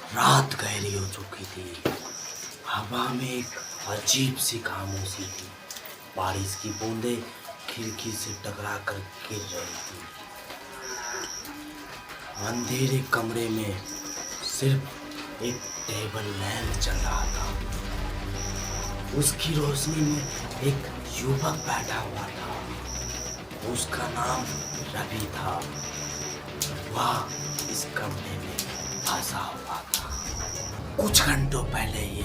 रात गहरी हो चुकी थी। हवा में एक अजीब सी खामोशी थी। बारिश की बूंदें खिड़की से टकरा कर गिर रही थी। अंधेरे कमरे में सिर्फ एक टेबल लैंप जल रहा था। उसकी रोशनी में एक युवक बैठा हुआ था। उसका नाम रवि था। वह इस कमरे में फंसा हुआ था। कुछ घंटों पहले ही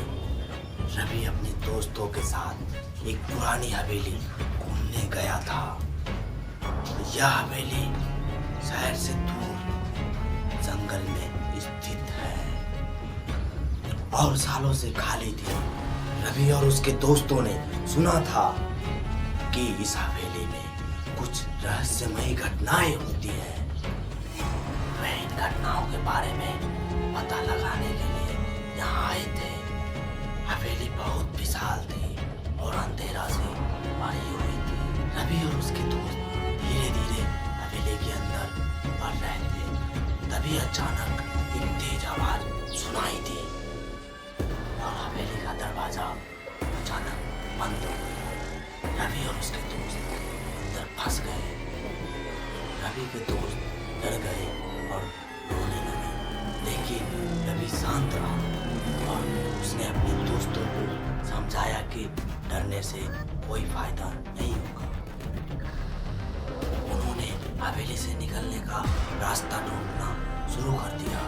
रवि अपने दोस्तों के साथ एक पुरानी हवेली घूमने गया था। यह हवेली शहर से दूर जंगल में स्थित है और सालों से खाली थी। रवि और उसके दोस्तों ने सुना था कि इस हवेली में कुछ रहस्यमयी घटनाएं होती हैं। वे इन घटनाओं के बारे में पता लगाने के लिए यहाँ आए थे। हवेली बहुत विशाल थी और अंधेरा से भरी हुई थी। रवि और उसके दोस्त धीरे धीरे हवेली के अंदर बढ़ रहे थे। तभी अचानक एक तेज आवाज सुनाई दी और हवेली का दरवाजा अचानक बंद हो गया। रवि और उसके दोस्त अंदर फंस गए। रवि के दोस्त डर गए और रोने लगे, लेकिन रवि शांत रहा और उसने अपने दोस्तों को समझाया कि डरने से कोई फायदा नहीं होगा। उन्होंने हवेली से निकलने का रास्ता ढूंढना शुरू कर दिया।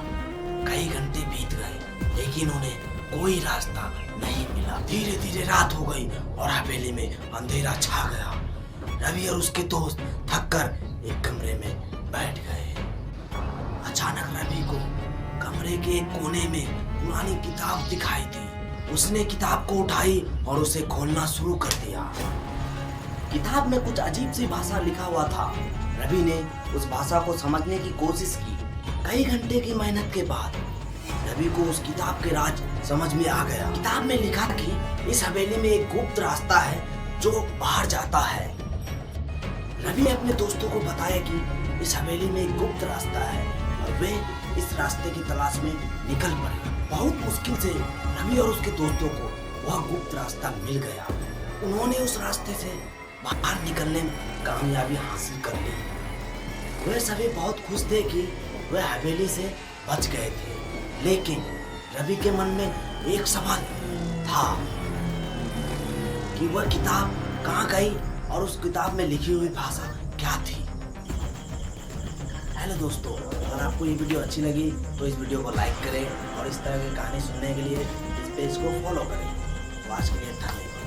कई घंटे बीत गए, लेकिन उन्हें कोई रास्ता नहीं मिला। धीरे धीरे रात हो गई और हवेली में अंधेरा छा गया। रवि और उसके दोस्त थककर एक कमरे में बैठ गए। अचानक रवि को कमरे के एक कोने में पुरानी किताब दिखाई दी। उसने किताब को उठाई और उसे खोलना शुरू कर दिया। किताब में कुछ अजीब सी भाषा लिखा हुआ था। रवि ने उस भाषा को समझने की कोशिश की। कई घंटे की मेहनत के बाद रवि को उस किताब के राज समझ में आ गया। किताब में लिखा कि इस हवेली में एक गुप्त रास्ता है जो बाहर जाता है। रवि ने अपने दोस्तों को बताया कि इस हवेली में एक गुप्त रास्ता है और वे इस रास्ते की तलाश में निकल पड़े। बहुत मुश्किल से रवि और उसके दोस्तों को वह गुप्त रास्ता मिल गया। उन्होंने उस रास्ते से बाहर निकलने में कामयाबी हासिल कर ली। वे सभी बहुत खुश थे कि वे हवेली से बच गए थे, लेकिन रवि के मन में एक सवाल था कि वह किताब कहाँ गई और उस किताब में लिखी हुई भाषा क्या थी। हेलो दोस्तों, अगर आपको ये वीडियो अच्छी लगी तो इस वीडियो को लाइक करें और इस तरह की कहानी सुनने के लिए इस पेज को फॉलो करें। आज के लिए धन्यवाद।